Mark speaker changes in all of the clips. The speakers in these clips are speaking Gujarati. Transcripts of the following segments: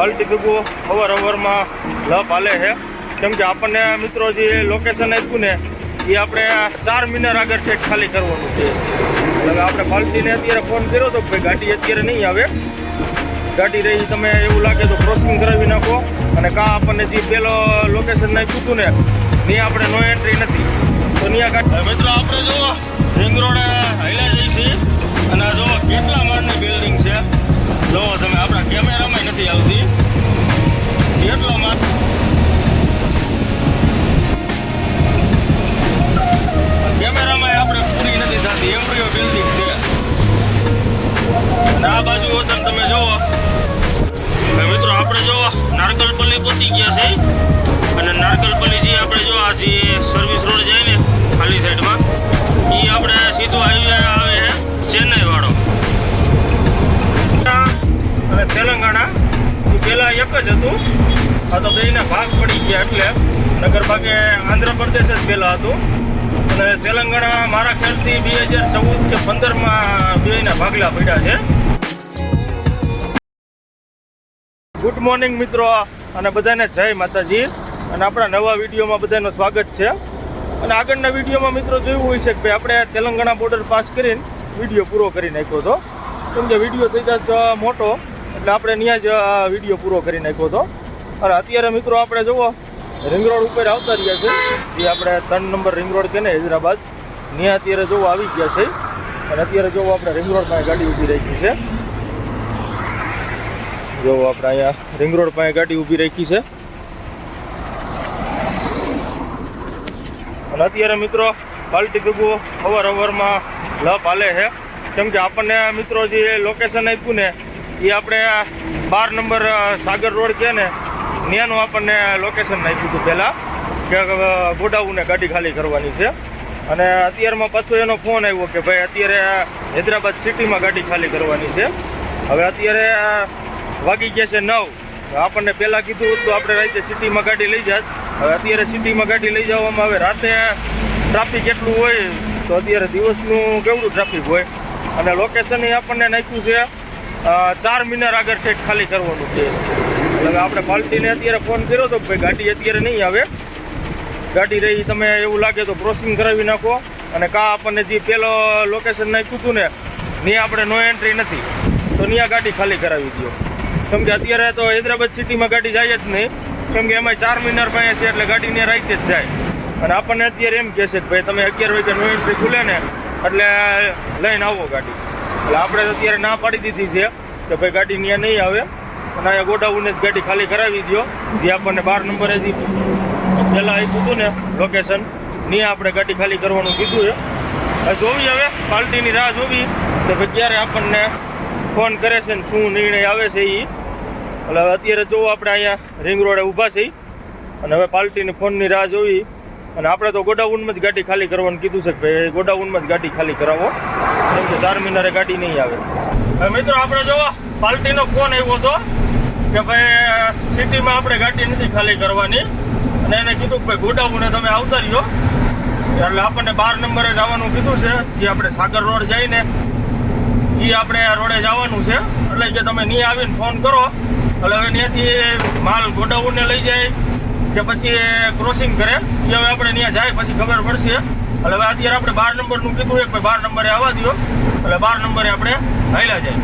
Speaker 1: પાલટી ભેગું અવારનવારમાં લપ હાલે છે. કેમ કે આપણને મિત્રો જે લોકેશન આપ્યું ને એ આપણે 4 મિનિટ આગળ ચેક ખાલી કરવાનું છે. એટલે આપણે પાલટીને અત્યારે ફોન કર્યો તો ભાઈ ગાડી અત્યારે નહીં આવે, ગાડી રહી તમે એવું લાગે તો ક્રોસિંગ કરાવી નાખો, અને કાં આપણને જે પેલો લોકેશન નાખ્યું હતું ને ત્યાં આપણે નો એન્ટ્રી નથી તો ત્યાં ગાડી. મિત્રો આપણે જો રિંગ રોડે હાલ્યા જઈએ છીએ અને જો કેટલા માળની બિલ્ડિંગ છે જો તમે, આપણા કેમેરામાં નથી આવતી કેટલો માળ. કેમેરામાં આપણે પૂરી નથી થતી એમ્બ્રિયો બિલ્ડિંગ છે. અને આ બાજુ તમે જોવો મિત્રો, આપણે જો નારકલપલ્લી પહોંચી ગયા છે અને નારકલપલ્લી જે આપણે જો આ જે સર્વિસ રોડ જાય ને ખાલી સાઈડમાં એ આપણે સીધું હાઈવે આવે છે ચેન્નઈ વાળો. અને તેલંગાણા એ પહેલાં એક જ હતું, આ તો બેના ભાગ પડી ગયા એટલે નગર ભાગે આંધ્રપ્રદેશ જ પહેલાં હતું અને તેલંગાણા મારા ખ્યાલથી 2014 કે 15માં બેના ભાગલા પડ્યા છે. ગુડ મોર્નિંગ મિત્રો, અને બધાને જય માતાજી. અને આપણા નવા વિડીયોમાં બધાનું સ્વાગત છે. અને આગળના વિડીયોમાં મિત્રો જોયું હોય છે કે ભાઈ આપણે તેલંગાણા બોર્ડર પાસ કરીને વિડીયો પૂરો કરી નાખ્યો હતો. કેમ કે વિડીયો થઈ જાય મોટો એટલે આપણે ત્યાં જ વિડીયો પૂરો કરી નાખ્યો હતો. અને અત્યારે મિત્રો આપણે જુઓ રિંગ રોડ ઉપર આવતા રહ્યા છે, જે આપણે 3 નંબર રિંગ રોડ કે ને હૈદરાબાદ, ત્યાં અત્યારે જોવો આવી ગયા છે. અને અત્યારે જોવો આપણે રિંગ રોડ પાસે ગાડી ઊભી રાખી છે. જો આપણે અહીંયા રિંગ રોડ પાસે ગાડી ઊભી રાખી છે. અને અત્યારે મિત્રો પાલટી ભેગું અવારનવારમાં લપ હાલે છે. કેમ કે આપણને મિત્રો જે લોકેશન આપ્યું ને એ આપણે 12 નંબર સાગર રોડ કે ને ત્યાંનું આપણને લોકેશન આપ્યું હતું પહેલાં કે ગોડાઉને ગાડી ખાલી કરવાની છે. અને અત્યારમાં પાછો એનો ફોન આવ્યો કે ભાઈ અત્યારે હૈદરાબાદ સિટીમાં ગાડી ખાલી કરવાની છે. હવે અત્યારે વાગી ગયા છે 9. આપણને પહેલાં કીધું તો આપણે રાતે સિટીમાં ગાડી લઈ જાત. હવે અત્યારે સિટીમાં ગાડી લઈ જવામાં આવે, રાતે ટ્રાફિક એટલું હોય તો અત્યારે દિવસનું કેવડું ટ્રાફિક હોય. અને લોકેશન એ આપણને નાખ્યું છે 4 મિનિટ આગળ ચેક ખાલી કરવાનું છે. એટલે આપણે પાલટીને અત્યારે ફોન કર્યો તો ભાઈ ગાડી અત્યારે નહીં આવે, ગાડી રહી તમે એવું લાગે તો ક્રોસિંગ કરાવી નાખો, અને કાં આપણને જે પેલો લોકેશન નાખ્યું હતું ને ત્યાં આપણે નો એન્ટ્રી નથી તો ત્યાં ગાડી ખાલી કરાવી દો. કેમ કે અત્યારે તો હૈદરાબાદ સિટીમાં ગાડી જાય જ નહીં, કેમ કે એમાં 4 મિનિટ પાસે છે એટલે ગાડી ત્યાં રાખી જ જાય. અને આપણને અત્યારે એમ કહે છે કે ભાઈ તમે 11 વાગે નો એન્ટ્રી ખુલે ને એટલે લઈને આવો ગાડી. એટલે આપણે અત્યારે ના પાડી દીધી છે કે ભાઈ ગાડી ત્યાં નહીં આવે, અને અહીંયા ગોડાઉને જ ગાડી ખાલી કરાવી દો, જે આપણને 12 નંબરે જે પહેલાં આપ્યું હતું ને લોકેશન ત્યાં આપણે ગાડી ખાલી કરવાનું કીધું છે. હવે જોવી હવે પાલટીની રાહ જોવી તો ભાઈ ક્યારે આપણને ફોન કરે છે ને શું નિર્ણય આવે છે એ. એટલે હવે અત્યારે જોવો આપણે અહીંયા રિંગ રોડે ઊભા છીએ અને હવે પાલટીની ફોનની રાહ જોવી. અને આપણે તો ગોડાઉનમાં જ ગાડી ખાલી કરવાનું કીધું છે કે ભાઈ ગોડાઉનમાં જ ગાડી ખાલી કરાવો, કેમ કે 4 મિનિટે ગાડી નહીં આવે. હવે મિત્રો આપણે જોવો પાલટીનો ફોન આવ્યો હતો કે ભાઈ સિટીમાં આપણે ગાડી નથી ખાલી કરવાની, અને એને કીધું કે ભાઈ ગોડાઉને તમે આવતા રહ્યો. એટલે આપણને 12 નંબરે જવાનું કીધું છે, જે આપણે સાગર રોડ જઈને એ આપણે રોડે જવાનું છે. એટલે કે તમે નહીં આવીને ફોન કરો એટલે હવે ત્યાંથી માલ ગોડાઉનને લઈ જાય કે પછી ક્રોસિંગ કરે એ હવે આપણે ત્યાં જાય પછી ખબર પડશે. એટલે હવે અત્યારે આપણે 12 નંબરનું કીધું એક ભાઈ 12 નંબરે આવવા દો, એટલે 12 નંબરે આપણે હાલ્યા જાય.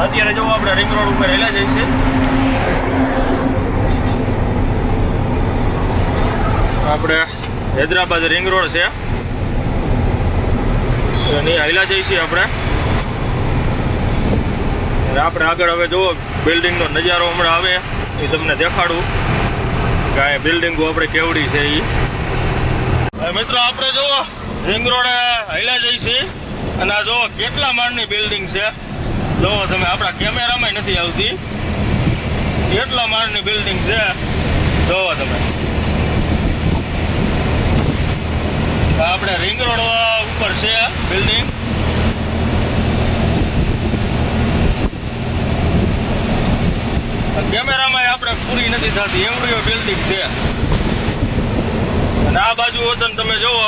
Speaker 1: અત્યારે જો આપણે રિંગ રોડ ઉપર હાલ્યા જાય છે. આપણે હૈદરાબાદ રિંગ રોડ છે એની હાલ્યા જઈએ છીએ આપણે. આપણે આગળ હવે જુઓ બિલ્ડિંગનો નજારો હમણાં આવે એ તમને દેખાડું કે આ બિલ્ડિંગો આપણે કેવડી છે એ. મિત્રો આપણે જુઓ રિંગ રોડે હાલ્યા જઈએ છીએ અને આ જુઓ કેટલા માળની બિલ્ડિંગ છે જુઓ તમે, આપણા કેમેરામાં નથી આવતી કેટલા માળની બિલ્ડિંગ છે જુઓ તમે. આપણે રિંગ રોડ ઉપર છે બિલ્ડિંગ. કેમેરામાં આપણે પૂરી નથી થતી એમ્બ્રિયો બિલ્ડિંગ છે. અને આ બાજુ વતન તમે જોવો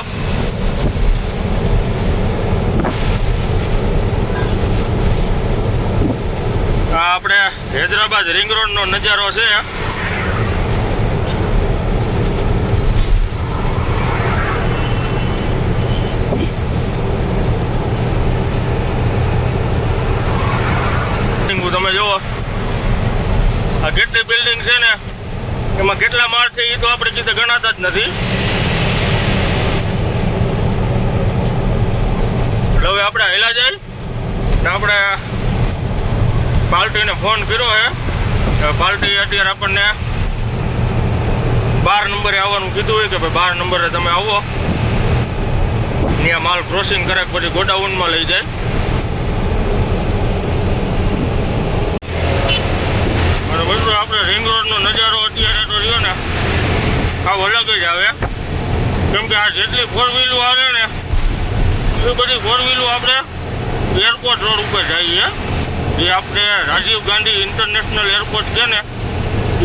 Speaker 1: આ આપણે હૈદરાબાદ રિંગ રોડનો નજારો છે. તમે જુઓ આ કેટલી બિલ્ડિંગ છે ને, એમાં કેટલા માળ છે એ તો આપણે કીધે ગણાતા જ નથી. એટલે હવે આપણે હેલા જાય ને આપણે પાર્ટીને ફોન કર્યો છે. પાર્ટી અત્યારે આપણને 12 નંબરે આવવાનું કીધું હોય કે ભાઈ 12 નંબરે તમે આવો, ત્યાં માલ ક્રોસિંગ કરે પછી ગોડાઉનમાં લઈ જાય. અને મિત્રો આપણે રિંગ રોડનો નજારો અત્યારે તો રહ્યો ને આ અલગ જ આવે, કેમ કે આ જેટલી 4 વ્હીલો આવે ને એ બધી 4 વ્હીલો આપણે એરપોર્ટ રોડ ઉપર જઈએ. જે આપણે રાજીવ ગાંધી ઇન્ટરનેશનલ એરપોર્ટ છે ને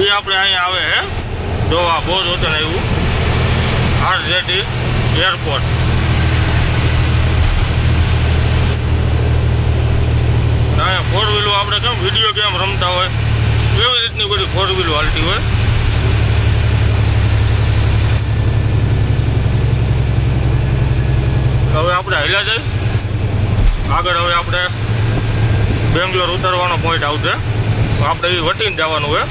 Speaker 1: એ આપણે અહીંયા આવે છે. જો આ બહુ જ હતું ને એવું RZD એરપોર્ટ. અહીંયા 4 વ્હીલો આપણે કેમ વિડીયો ગેમ રમતા હોય એવી રીતની બધી 4 વ્હીલો હાલતી હોય. હવે આપણે હાલ્યા જઈએ આગળ. હવે આપણે બેંગ્લોર ઉતરવાનો પોઈન્ટ આવશે, આપણે એ વટીને જવાનું હોય.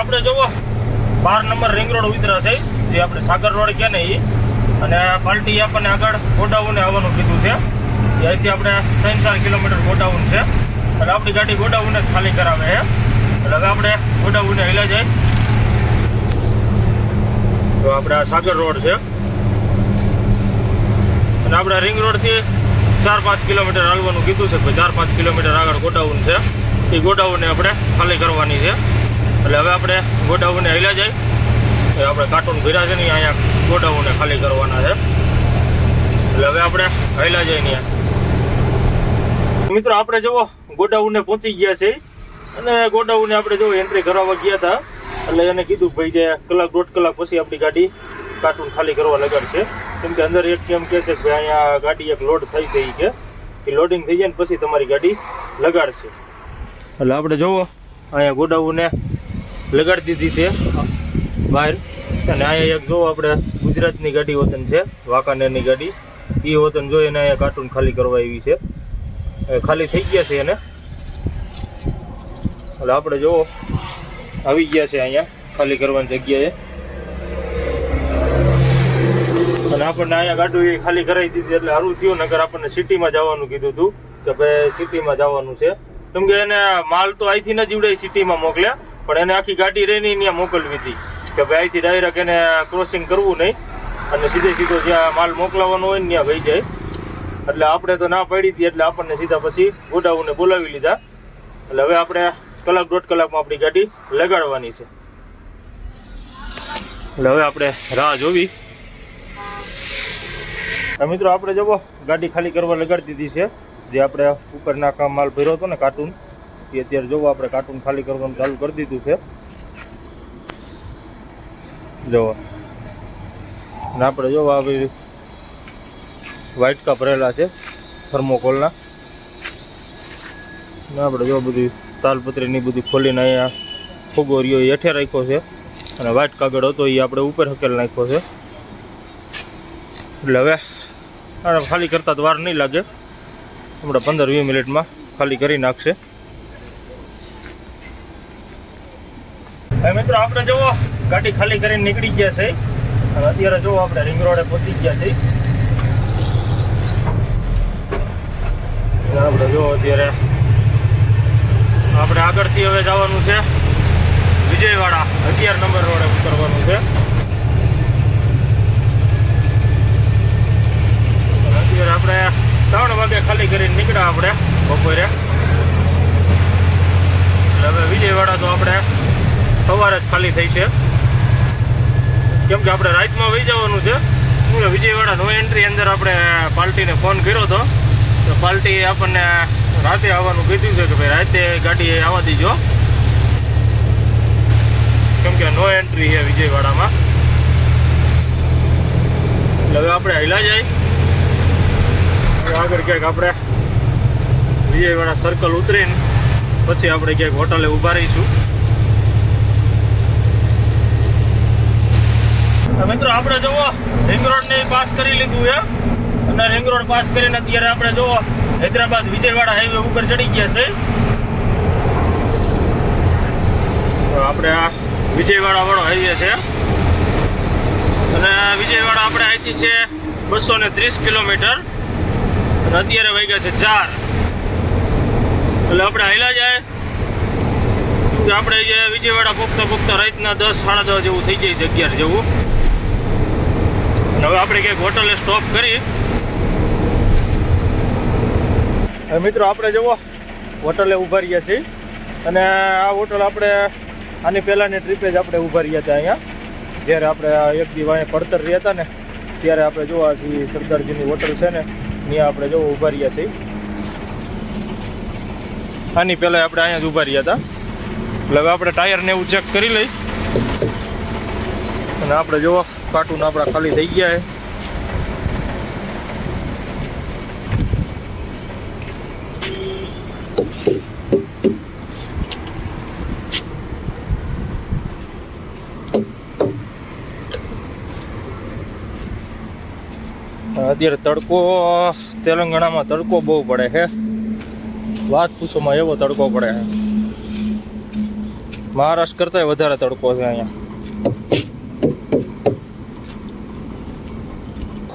Speaker 1: આપણે જોવો 12 નંબર રિંગ રોડ ઉતર્યા છે, જે આપણે સાગર રોડ કે ને એ. અને પાર્ટી આપણને આગળ ગોડાઉને આવવાનું કીધું છે. અહીંથી આપણે 3-4 કિલોમીટર ગોડાઉન છે, એટલે આપણી ગાડી ગોડાઉને જ ખાલી કરાવે છે. એટલે હવે આપણે ગોડાઉને હેલા જાય. તો આપણે આ સાગર રોડ છે અને આપણે રિંગ રોડથી 4-5 કિલોમીટર હાલવાનું કીધું છે. 4-5 કિલોમીટર આગળ ગોડાઉન છે, એ ગોડાઉનને આપણે ખાલી કરવાની છે. એટલે હવે આપણે ગોડાઉને હેલા જાય. એ આપણે કાર્ટૂન ભર્યા છે ને અહીંયા ગોડાઉને ખાલી કરવાના છે. એટલે હવે આપણે હેલા જાય ત્યાં. મિત્રો આપણે જુઓ ગોડાઉને પહોંચી ગયા છે અને ગોડાઉને આપણે જો એન્ટ્રી કરાવવા ગયા હતા. એટલે એને કીધું ભાઈ જે 1-1.5 કલાક પછી આપણી ગાડી કાર્ટૂન ખાલી કરવા લગાડશે. કેમ કે અંદર એક કેમ કહે છે કે ભાઈ અહીંયા ગાડી એક લોડ થઈ ગઈ છે, એ લોડિંગ થઈ જાય ને પછી તમારી ગાડી લગાડશે. એટલે આપણે જુઓ અહીંયા ગોડાઉને લગાડી દીધી છે બહાર. અને અહીંયા એક જો આપણે ગુજરાતની ગાડી વતન છે, વાંકાનેરની ગાડી, એ વતન જોઈ અને અહીંયા કાર્ટૂન ખાલી કરવા આવી છે. ખાલી થઈ ગયા છે એને. એટલે આપણે જુઓ આવી ગયા છે અહીંયા ખાલી કરવાની જગ્યાએ. અને આપણને અહીંયા ગાડી ખાલી કરાવી દીધી એટલે સારું થયું, નકર આપણને સિટીમાં જવાનું કીધું હતું કે ભાઈ સિટીમાં જવાનું છે. કેમ કે એને માલ તો અહીંથી ન જીવડે સિટીમાં મોકલ્યા, પણ એને આખી ગાડી રહીને ત્યાં મોકલવી હતી કે ભાઈ અહીંથી ડાયરેક્ટ એને ક્રોસિંગ કરવું નહીં અને સીધો જ્યાં માલ મોકલાવાનો હોય ને ત્યાં વહી જાય. એટલે આપણે તો ના પાડી હતી, એટલે આપણને સીધા પછી ગોડાઉને બોલાવી લીધા. એટલે હવે આપણે 1-1.5 કલાકમાં આપણી ગાડી લગાડવાની છે. એટલે હવે આપણે રાહ જોવી. મિત્રો આપણે જવો ગાડી ખાલી કરવા લગાડી દીધી છે. જે આપણે ઉપરના કામ માલ ભર્યો હતો ને કાર્ટૂન, એ અત્યારે જોવો આપણે કાર્ટૂન ખાલી કરવાનું ચાલુ કરી દીધું છે જોવો. અને આપણે જોવો આવી વ્હાઇટ કપ ભરેલા છે થર્મોકોલના. ને આપણે જો બધી તાલપત્રીની બધી ખોલીને અહીંયા ફુગો રહ્યો એ હેઠે રાખ્યો છે અને વ્હાઇટ કાગળ હતો એ આપણે ઉપર હકેલ નાખ્યો છે. એટલે હવે આને ખાલી કરતાં તો વાર નહીં લાગે, હમણાં 15-20 મિનિટમાં ખાલી કરી નાખશે. હવે મિત્રો આપણે જુઓ ગાડી ખાલી કરીને નીકળી ગયા છે અને અત્યારે જુઓ આપણે રિંગ રોડે પહોંચી ગયા છે. આપણે જુઓ અત્યારે આપણે આગળથી હવે જવાનું છે વિજયવાડા 11 નંબર રોડે ઉતરવાનું છે. અત્યારે આપણે 3 વાગે ખાલી કરીને નીકળ્યા આપણે બપોરે. એટલે હવે વિજયવાડા તો આપણે સવારે જ ખાલી થઈ છે, કેમ કે આપણે રાતમાં વહી જવાનું છે. વિજયવાડા નો એન્ટ્રી અંદર આપણે પાર્ટીને ફોન કર્યો હતો તો પાર્ટી આપણને રાતે આવવાનું કીધું છે કે ભાઈ રાતે ગાડી આવવા દીજો, કેમ કે નો એન્ટ્રી છે વિજયવાડામાં. એટલે હવે આપણે હિલા જાય આગળ ક્યાંક આપણે વિજયવાડા સર્કલ ઉતરીને પછી આપણે ક્યાંક હોટલે ઊભા રહીશું. મિત્રો આપણે જુઓ રિંગ રોડની પાસ કરી લીધું છે અને રિંગ રોડ પાસ કરીને અત્યારે આપણે જુઓ હૈદરાબાદ વિજયવાડા હાઈવે ઉપર ચડી ગયા છે. આપણે આ વિજયવાડા વાળો હાઈવે છે અને વિજયવાડા આપણે અહીંથી છે 230 કિલોમીટર અને અત્યારે વાગ્યા છે 4. એટલે આપણે હાલ્યા જાય કે આપણે વિજયવાડા પોગતા રાતના 10-10:30 જેવું થઈ જાય છે, 11 જેવું. હવે આપણે ક્યાંક હોટલે સ્ટોપ કરી. મિત્રો આપણે જુઓ હોટલે ઊભા રહ્યા છીએ અને આ હોટલ આપણે આની પહેલાંની ટ્રીપે જ આપણે ઊભા રહ્યા હતા અહીંયા, જ્યારે આપણે એક દિવસ અહીંયા પડતર રહ્યા હતા ને ત્યારે આપણે જોવા સરદારજીની હોટલ છે ને ત્યાં આપણે જો ઊભા રહ્યા છીએ. આની પહેલાં આપણે અહીંયા જ ઊભા રહ્યા હતા. એટલે હવે આપણે ટાયરને એવું ચેક કરી લઈ અને આપણે જુઓ કાર્ટૂન આપણા ખાલી થઈ ગયા છે. અત્યારે તડકો તેલંગાણામાં તડકો બહુ પડે છે, વાત પૂછોમાં એવો તડકો પડે છે. મહારાષ્ટ્ર કરતાં વધારે તડકો છે અહીંયા.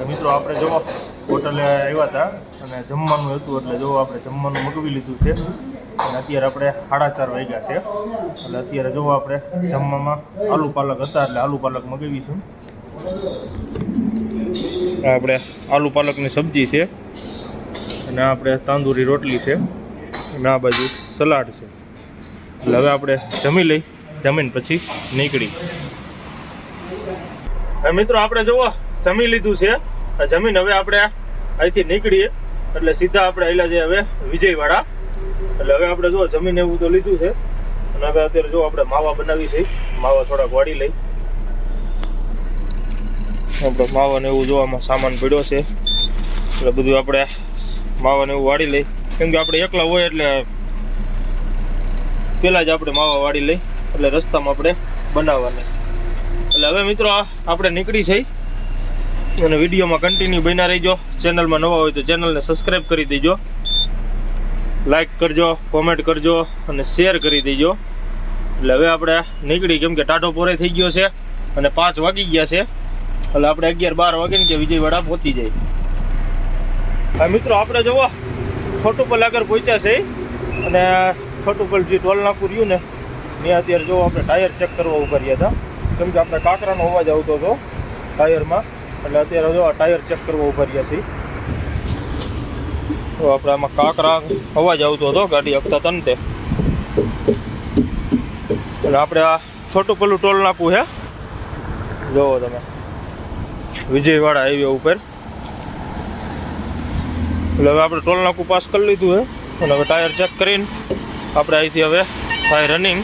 Speaker 1: મિત્રો આપણે જો હોટલે આવ્યા હતા અને જમવાનું હતું એટલે જો આપણે જમવાનું મગાવી લીધું છે અને અત્યારે આપણે 4:30 વાગ્યા છે. એટલે અત્યારે જો આપણે જમવામાં આલુ પાલક હતા એટલે આલુ પાલક મગાવીશું. આપણે આલુ પાલકની સબ્જી છે અને આપણે તાંદુરી રોટલી છે અને આ બાજુ સલાડ છે. એટલે હવે આપણે જમી લઈ, જમીન પછી નીકળી. મિત્રો આપણે જુઓ જમી લીધું છે, જમીન હવે આપણે અહીંથી નીકળીએ એટલે સીધા આપણે આવેલા છે હવે વિજયવાડા. એટલે હવે આપણે જો જમીન એવું તો લીધું છે અને હવે અત્યારે જો આપણે માવા બનાવી છે, માવા થોડાક વાળી લઈ. આપણે માવાને એવું જોવામાં સામાન પડ્યો છે એટલે બધું આપણે માવાને એવું વાળી લઈ, કેમ કે આપણે એકલા હોય એટલે પહેલાં જ આપણે માવા વાળી લઈ એટલે રસ્તામાં આપણે બનાવવાના. એટલે હવે મિત્રો આપણે નીકળી છે અને વિડીયોમાં કન્ટિન્યુ બન્યા રહીજો. ચેનલમાં નવા હોય તો ચેનલને સબસ્ક્રાઈબ કરી દેજો, લાઈક કરજો, કોમેન્ટ કરજો અને શેર કરી દેજો. એટલે હવે આપણે નીકળી, કેમ કે ટાઢો પોરે થઈ ગયો છે અને 5 વાગી ગયા છે. એટલે આપણે 11-12 વાગે ને કે વિજયવાડા પહોંચી જાય. હા મિત્રો આપણે જુઓ છોટુપલ આગળ પહોંચ્યા છે અને છોટુપલ જે ટોલ નાકું રહ્યું ને ત્યાં અત્યારે જો આપણે ટાયર ચેક કરવા ઉભા રહ્યા હતા, કેમ કે આપણે કાંકરાનો અવાજ આવતો હતો ટાયરમાં. એટલે અત્યારે જો ટાયર ચેક કરવા ઉભા રહ્યા છીએ. તો આપણે આમાં કાંકરા અવાજ આવતો હતો ગાડી હકતા તન તે. એટલે આપણે આ છોટુપલ્લું ટોલ નાકું છે, જોવો તમે વિજયવાડા હાઈવે ઉપર. એટલે હવે આપણે ટોલ નાકું પાસ કરી લીધું છે અને હવે ટાયર ચેક કરીને આપણે અહીંથી હવે થાય રનિંગ,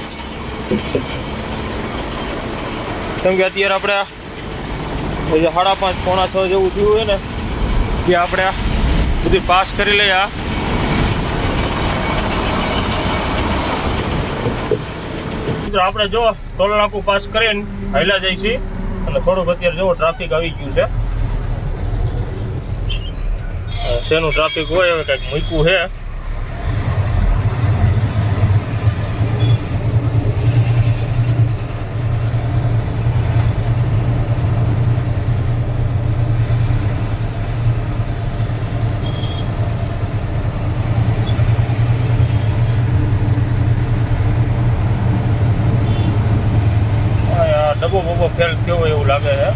Speaker 1: કેમ કે અત્યારે આપણે 5:30 પોણા 6 જેવું થયું હોય ને કે આપણે બધી પાસ કરી લઈએ. આપણે જો ટોલ નાકું પાસ કરીને હાલ્યા જાય છે અને થોડુંક અત્યારે જો ટ્રાફિક આવી ગયું છે. શેનું ટ્રાફિક હોય હવે કંઈક મૂક્યું છે. ડબ્બો બબ્બો ફેલ થયો હોય એવું લાગે છે.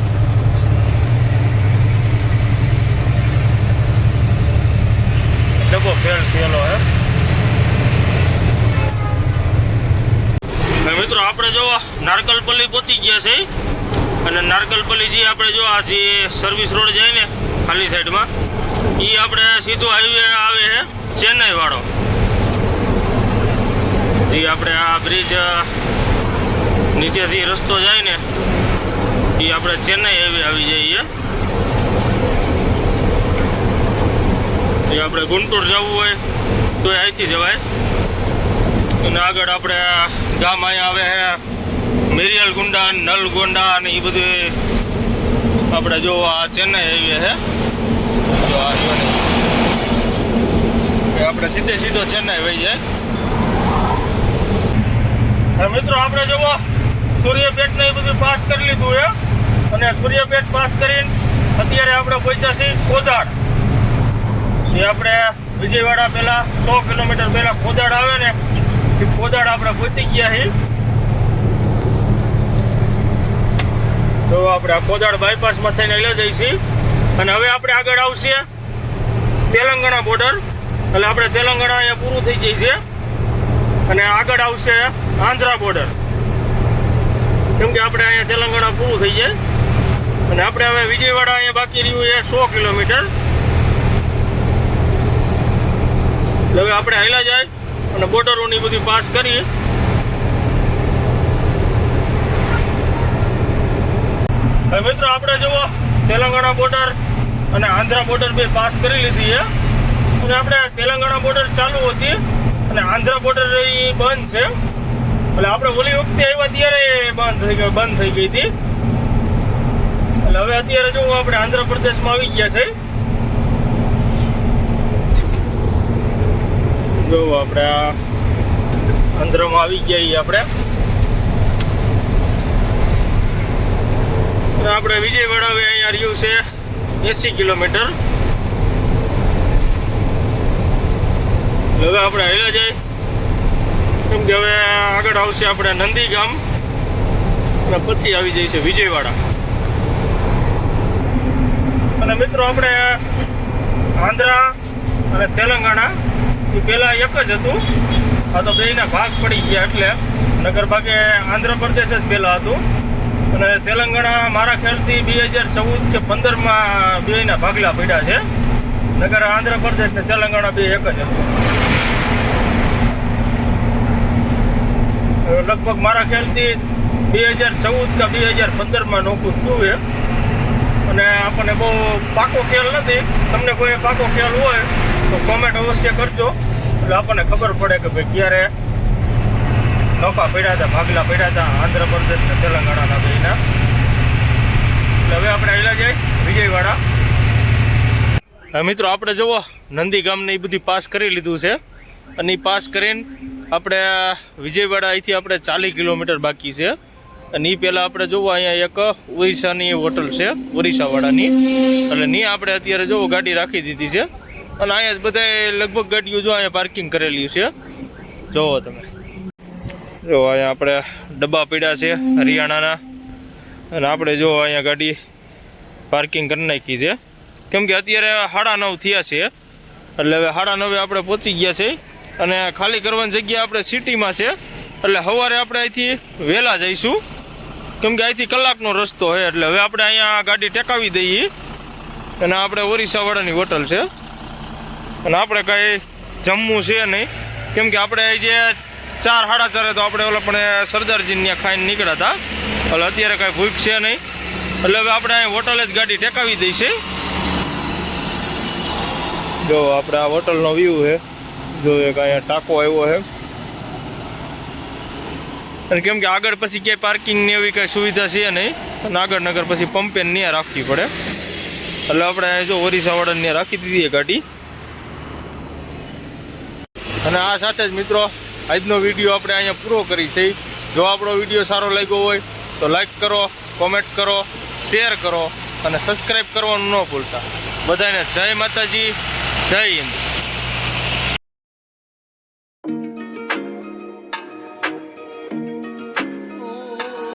Speaker 1: ડબ્બો ફેલ થયેલો છે. મિત્રો આપણે જો નારકલપલ્લી પહોંચી ગયા છે અને નારકલપલ્લી જે આપણે જો આ જે સર્વિસ રોડ જાય ને ખાલી સાઈડમાં એ આપણે સીધો હાઈવે આવે છે ચેન્નાઈ વાળો. જે આપણે આ બ્રિજ નીચેથી રસ્તો જાય ને એ આપણે ચેન્નાઈ હાઈવે આવી જઈએ. એ આપણે ગુંટૂર જવું હોય તો અહીંથી જવાય. અને આગળ આપણે ગામ અહીંયા આવે છે મેરિયલગુંડા, નલગોંડા અને એ બધું આપણે જો આ ચેન્નાઈ હાઈવે છે. જો આ આપણે સીધો ચેન્નાઈ વહી જાય. મિત્રો આપણે જોવો સૂર્યપેટ ને એ બધું પાસ કરી લીધું છે અને સૂર્યપેટ પાસ કરીને અત્યારે આપણે પહોંચ્યા છીએ કોદાડ. જે આપણે વિજયવાડા પહેલાં 100 કિલોમીટર પહેલાં કોદાડ આવે ને એ કોદાડ આપણે પહોંચી ગયા છીએ. તો આપણે આ કોદાડ બાયપાસમાં થઈને લઈ જઈએ છીએ અને હવે આપણે આગળ આવશે તેલંગાણા બોર્ડર. એટલે આપણે તેલંગાણા અહીંયા પૂરું થઈ જાય છે અને આગળ આવશે આંધ્રા બોર્ડર, કેમ કે આપણે અહીંયા તેલંગાણા પૂરું થઈ જાય અને આપણે હવે વિજયવાડા અહીંયા બાકી રહ્યું છે 100 કિલોમીટર. હવે આપણે હાલ્યા જાય અને બોર્ડરોની બધી પાસ કરી. હવે મિત્રો આપણે જુઓ તેલંગાણા બોર્ડર અને આંધ્રા બોર્ડર બે પાસ કરી લીધી છે અને આપણે તેલંગાણા બોર્ડર ચાલુ હતી અને આંધ્રા બોર્ડર એ બંધ છે. એટલે આપણે ઓલી વખતે આવ્યા ત્યારે બંધ થઈ ગઈ હતી. એટલે હવે અત્યારે જો આપણે આંધ્રપ્રદેશમાં આવી ગયા છે. જો આપણે આ આંધ્રમાં આવી ગયા આપણે વિજયવાડા હવે અહીંયા રહ્યું છે 80 કિલોમીટર. હવે આપણે હાલ્યા જાય, કેમ કે હવે આગળ આવશે આપણે નંદીગામ અને પછી આવી જાય છે વિજયવાડા. અને મિત્રો આપણે આંધ્રા અને તેલંગાણા એ પહેલાં એક જ હતું. આ તો બેના ભાગ પડી ગયા, એટલે નગર ભાગે આંધ્રપ્રદેશ જ પહેલાં હતું અને તેલંગાણા મારા ખ્યાલથી 2014 કે 15માં બેના ભાગલા પડ્યા છે. નગર આંધ્રપ્રદેશ ને તેલંગાણા બે એક જ હતું. લગભગ મારા ખ્યાલથી 2014 કે 2015માં નોકું થયું છે અને આપણને બહુ પાકો ખ્યાલ નથી. તમને કોઈ પાકો ખ્યાલ હોય તો કોમેન્ટ અવશ્ય કરજો, એટલે આપણને ખબર પડે કે ભાઈ ક્યારે નોકા પડ્યા હતા, ભાગલા પડ્યા હતા આંધ્રપ્રદેશ ને તેલંગાણાના બેના. એટલે હવે આપણે હાલ્યા જાય વિજયવાડા. મિત્રો આપણે જુઓ નંદીગામને એ બધી પાસ કરી લીધું છે અને એ પાસ કરીને આપણે વિજયવાડા અહીંથી આપણે 40 કિલોમીટર બાકી છે. અને એ પહેલાં આપણે જોવો અહીંયા એક ઓરિસ્સાની હોટલ છે, ઓરિસ્સાવાળાની. એટલે ની આપણે અત્યારે જોવો ગાડી રાખી દીધી છે અને અહીંયા જ બધાએ લગભગ ગાડીઓ જો અહીંયા પાર્કિંગ કરેલી છે. જોવો તમે, જો અહીંયા આપણે ડબ્બા પડ્યા છે હરિયાણાના અને આપણે જો અહીંયા ગાડી પાર્કિંગ કરી નાખી છે, કેમ કે અત્યારે 9:30 થયા છે. એટલે હવે 9:30 આપણે પહોંચી ગયા છે અને ખાલી કરવાની જગ્યા આપણે સિટીમાં છે. એટલે સવારે આપણે અહીંથી વહેલા જઈશું, કેમ કે અહીંથી કલાકનો રસ્તો છે. એટલે હવે આપણે અહીંયા ગાડી ટેકાવી દઈએ અને આપણે ઓરિસ્સાવાળાની હોટલ છે અને આપણે કાંઈ જમવું છે નહીં, કેમ કે આપણે જે 4 સાડા 4 તો આપણે ઓલા પણ સરદારજી ત્યાં ખાઈને નીકળ્યા હતા. એટલે અત્યારે કાંઈ ભૂખ છે નહીં, એટલે હવે આપણે અહીં હોટલે જ ગાડી ટેકાવી દઈશે. જો આપણે આ હોટલનો વ્યૂ છે, જો એક અહીંયા ટાંકો આવ્યો છે. અને કેમ કે આગળ પછી ક્યાંય પાર્કિંગની એવી કાંઈ સુવિધા છે નહીં, અને આગળ નગર પછી પંપે ત્યાં રાખવી પડે. એટલે આપણે જો ઓરિસ્સાવાળાને ત્યાં રાખી દીધી ગાડી. અને આ સાથે જ મિત્રો આજનો વિડીયો આપણે અહીંયા પૂરો કરી છે. જો આપણો વિડીયો સારો લાગ્યો હોય તો લાઈક કરો, કોમેન્ટ કરો, શેર કરો અને સબસ્ક્રાઈબ કરવાનું ન ભૂલતા. બધાને જય માતાજી, જય હિન્દ.